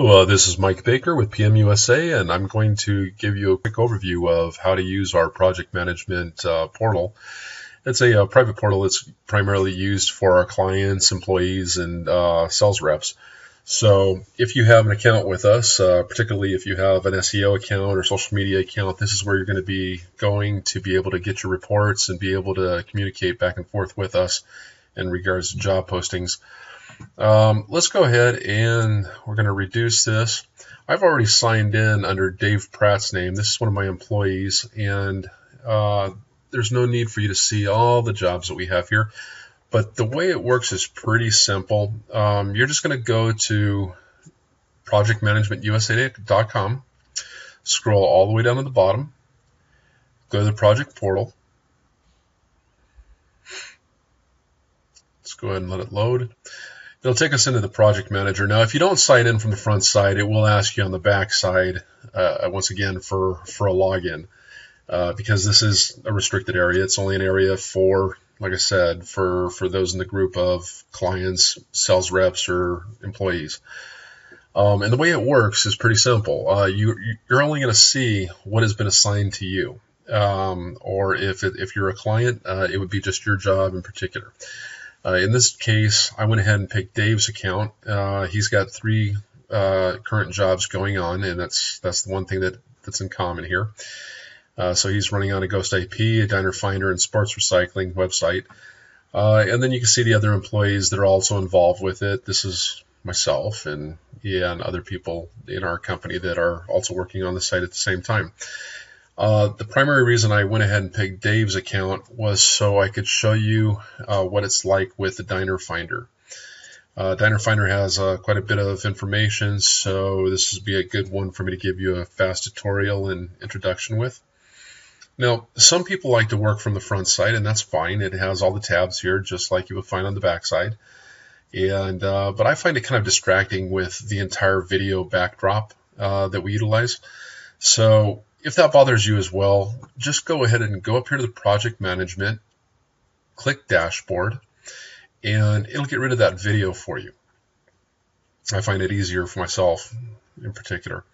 Well, this is Mike Baker with PMUSA, and I'm going to give you a quick overview of how to use our project management portal. It's a private portal that's primarily used for our clients, employees, and sales reps. So if you have an account with us, particularly if you have an SEO account or social media account, this is where you're going to be going to be able to get your reports and be able to communicate back and forth with us in regards to job postings. Let's go ahead and we're going to reduce this. I've already signed in under Dave Pratt's name. This is one of my employees, and there's no need for you to see all the jobs that we have here. But the way it works is pretty simple. You're just going to go to projectmanagementusa.com, scroll all the way down to the bottom, go to the project portal. Let's go ahead and let it load. It'll take us into the project manager. Now, if you don't sign in from the front side, it will ask you on the back side, once again, for a login, because this is a restricted area. It's only an area for, like I said, for those in the group of clients, sales reps, or employees. And the way it works is pretty simple. You're only going to see what has been assigned to you. Or if you're a client, it would be just your job in particular. In this case, I went ahead and picked Dave's account. He's got 3 current jobs going on, and that's the one thing that's in common here. So he's running on a Ghost IP, a diner finder, and sports recycling website. And then you can see the other employees that are also involved with it. This is myself and other people in our company that are also working on the site at the same time. The primary reason I went ahead and picked Dave's account was so I could show you what it's like with the Diner Finder. Diner Finder has quite a bit of information, so this would be a good one for me to give you a fast tutorial and introduction with. Now, some people like to work from the front side, and that's fine. It has all the tabs here, just like you would find on the back side. And but I find it kind of distracting with the entire video backdrop that we utilize. So if that bothers you as well, just go ahead and go up here to the project management, click dashboard, and it'll get rid of that video for you. I find it easier for myself in particular.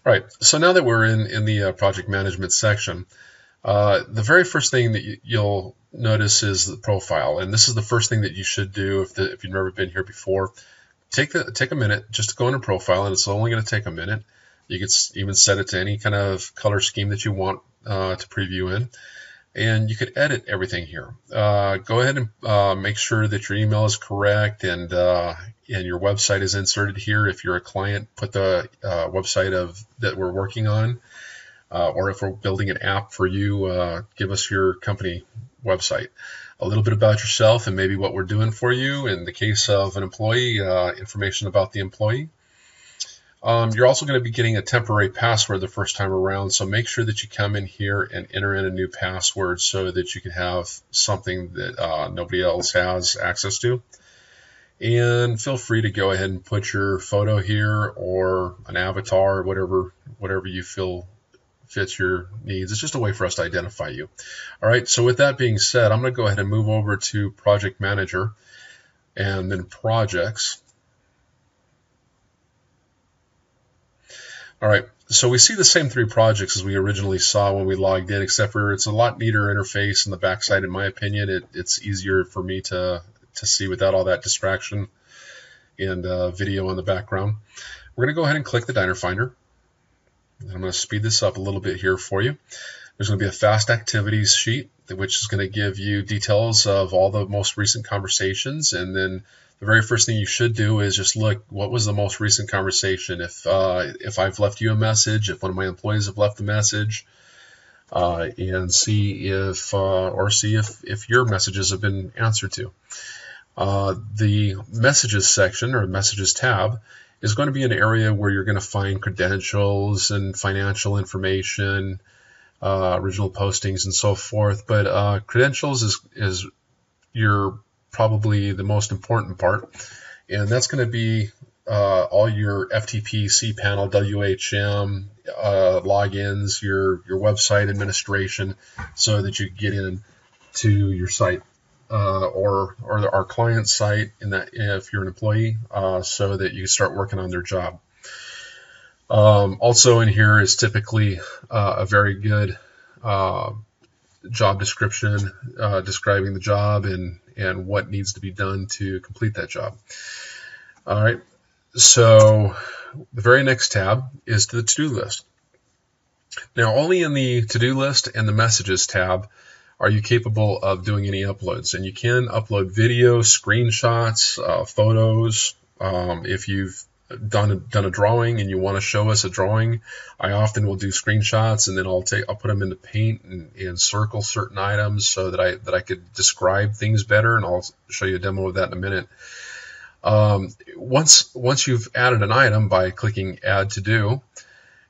All right, so now that we're in the project management section, the very first thing that you'll notice is the profile, and this is the first thing that you should do if you've never been here before. Take a minute just to go into profile, and it's only going to take a minute. You could even set it to any kind of color scheme that you want to preview in. And you could edit everything here. Go ahead and make sure that your email is correct and your website is inserted here. If you're a client, put the website that we're working on. Or if we're building an app for you, give us your company website. A little bit about yourself and maybe what we're doing for you. In the case of an employee, information about the employee. You're also going to be getting a temporary password the first time around, so make sure that you come in here and enter in a new password so that you can have something that nobody else has access to. And feel free to go ahead and put your photo here or an avatar, whatever you feel fits your needs. It's just a way for us to identify you. All right, so with that being said, I'm going to go ahead and move over to Project Manager and then Projects. All right, so we see the same 3 projects as we originally saw when we logged in, except for it's a lot neater interface in the backside. In my opinion, it's easier for me to see without all that distraction and video in the background. We're going to go ahead and click the Diner Finder. I'm going to speed this up a little bit here for you. There's going to be a fast activities sheet, which is going to give you details of all the most recent conversations, and then the very first thing you should do is just look, what was the most recent conversation? If I've left you a message, if one of my employees have left a message, and see if your messages have been answered to. The messages section or messages tab is going to be an area where you're going to find credentials and financial information, original postings, and so forth. But credentials is your probably the most important part, and that's going to be all your FTP, cPanel, WHM, logins, your website administration, so that you get in to your site. or our client site in that if you're an employee, so that you start working on their job. Also in here is typically a very good job description describing the job and what needs to be done to complete that job. All right, so the very next tab is the to-do list. Now, only in the to-do list and the messages tab are you capable of doing any uploads, and you can upload video, screenshots, photos. If you've done a drawing and you want to show us a drawing, I often will do screenshots, and then I'll put them into Paint and circle certain items so that I could describe things better, and I'll show you a demo of that in a minute. Once you've added an item by clicking Add to Do,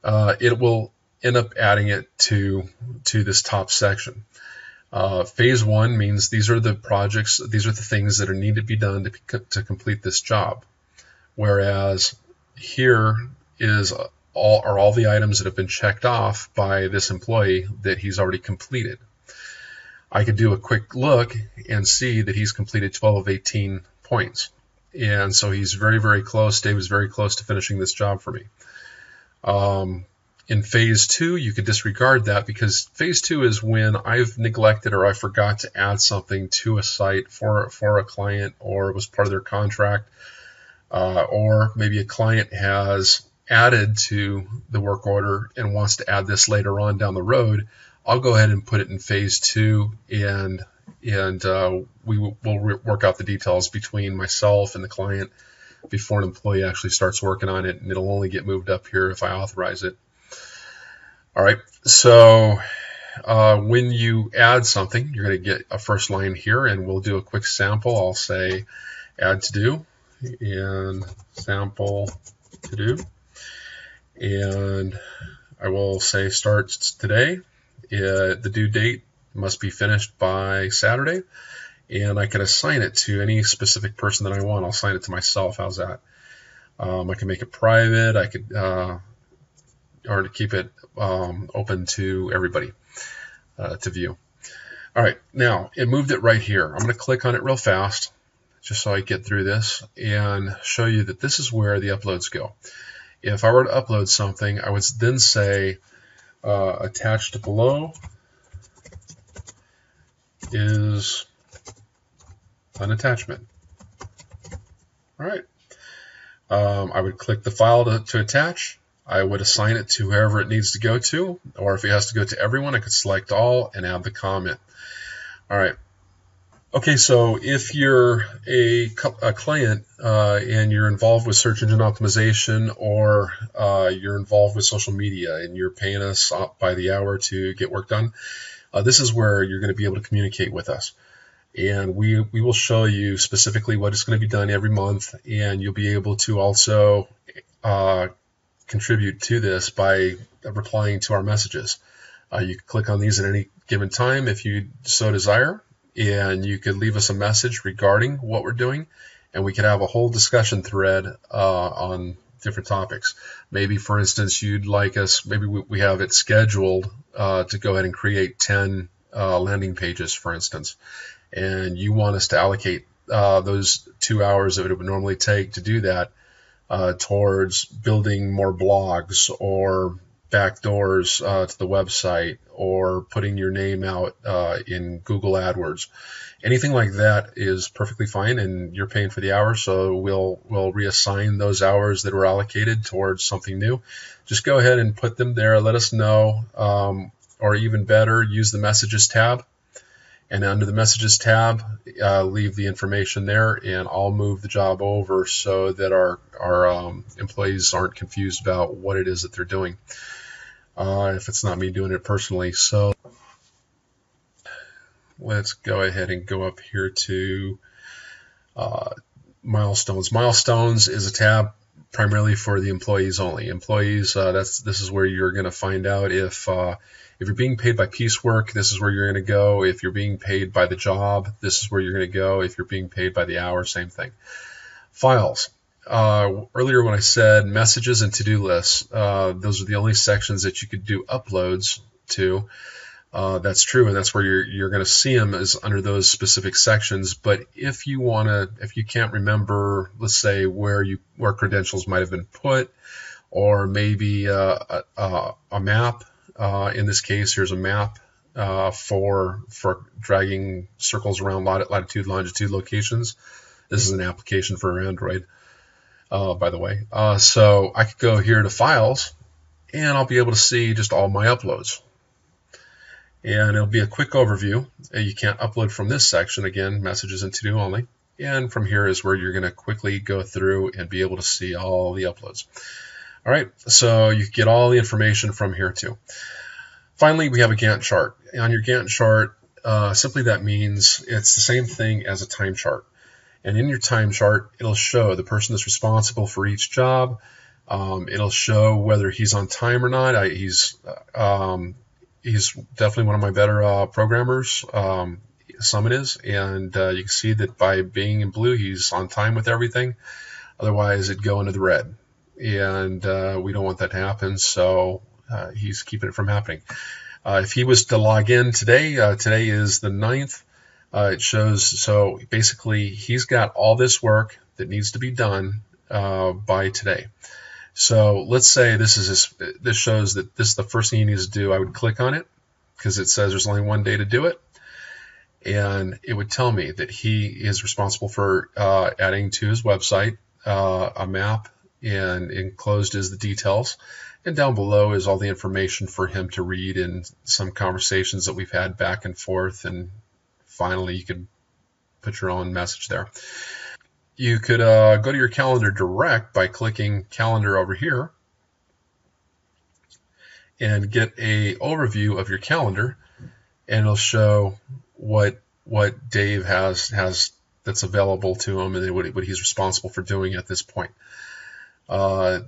it will end up adding it to this top section. Phase 1 means these are the projects, these are the things that need to be done to complete this job. Whereas here are all the items that have been checked off by this employee that he's already completed. I could do a quick look and see that he's completed 12 of 18 points. And so he's very, very close. Dave was very close to finishing this job for me. In phase 2, you could disregard that, because phase 2 is when I've neglected or I forgot to add something to a site for a client, or it was part of their contract, or maybe a client has added to the work order and wants to add this later on down the road. I'll go ahead and put it in phase 2, and we'll work out the details between myself and the client before an employee actually starts working on it, and it'll only get moved up here if I authorize it. All right, so when you add something, you're going to get a first line here, and we'll do a quick sample. I'll say add to do and sample to do, and I will say starts today. The due date must be finished by Saturday, and I can assign it to any specific person that I want. I'll assign it to myself. How's that? I can make it private. I could or to keep it open to everybody to view. All right, now it moved it right here. I'm going to click on it real fast just so I get through this and show you that this is where the uploads go. If I were to upload something, I would then say attached below is an attachment. All right. I would click the file to attach. I would assign it to whoever it needs to go to, or if it has to go to everyone, I could select all and add the comment. All right. Okay, so if you're a client and you're involved with search engine optimization, or you're involved with social media and you're paying us by the hour to get work done, this is where you're going to be able to communicate with us. And we will show you specifically what is going to be done every month, and you'll be able to also contribute to this by replying to our messages. You can click on these at any given time if you so desire, and you could leave us a message regarding what we're doing, and we could have a whole discussion thread on different topics. Maybe, for instance, you'd like us, maybe we have it scheduled to go ahead and create 10 landing pages, for instance, and you want us to allocate those 2 hours that it would normally take to do that towards building more blogs or backdoors to the website, or putting your name out in Google AdWords. Anything like that is perfectly fine, and you're paying for the hours, so we'll reassign those hours that were allocated towards something new. Just go ahead and put them there. Let us know, or even better, use the Messages tab. And under the Messages tab, leave the information there, and I'll move the job over so that our employees aren't confused about what it is that they're doing, if it's not me doing it personally. So let's go ahead and go up here to Milestones. Milestones is a tab primarily for the employees only. Employees, this is where you're going to find out if you're being paid by piecework, this is where you're going to go. If you're being paid by the job, this is where you're going to go. If you're being paid by the hour, same thing. Files. Earlier when I said messages and to-do lists, those are the only sections that you could do uploads to. That's true, and that's where you're going to see them is under those specific sections. But if you can't remember, let's say where credentials might have been put, or maybe a map. In this case, here's a map for dragging circles around latitude, longitude locations. This is an application for Android, by the way. So I could go here to Files, and I'll be able to see just all my uploads. And it'll be a quick overview. You can't upload from this section. Again, messages and to-do only. And from here is where you're going to quickly go through and be able to see all the uploads. All right, so you get all the information from here too. Finally, we have a Gantt chart. On your Gantt chart, simply that means it's the same thing as a time chart. And in your time chart, it'll show the person that's responsible for each job. It'll show whether he's on time or not. He's definitely one of my better programmers. Summit is, and you can see that by being in blue, he's on time with everything. Otherwise, it'd go into the red, and we don't want that to happen, so he's keeping it from happening. If he was to log in today, today is the 9th, it shows, so basically he's got all this work that needs to be done by today. So let's say this shows that this is the first thing he needs to do. I would click on it because it says there's only one day to do it. And it would tell me that he is responsible for adding to his website a map, and enclosed is the details. And down below is all the information for him to read and some conversations that we've had back and forth. And finally, you could put your own message there. You could go to your calendar direct by clicking calendar over here and get a overview of your calendar, and it'll show what Dave has that's available to him and what he's responsible for doing at this point. Hope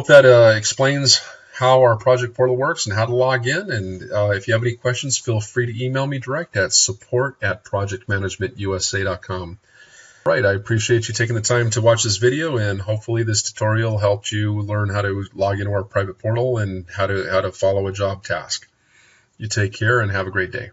that explains how our project portal works and how to log in. And if you have any questions, feel free to email me direct at support@projectmanagementusa.com. Right, I appreciate you taking the time to watch this video, and hopefully this tutorial helped you learn how to log into our private portal and how to follow a job task. You take care and have a great day.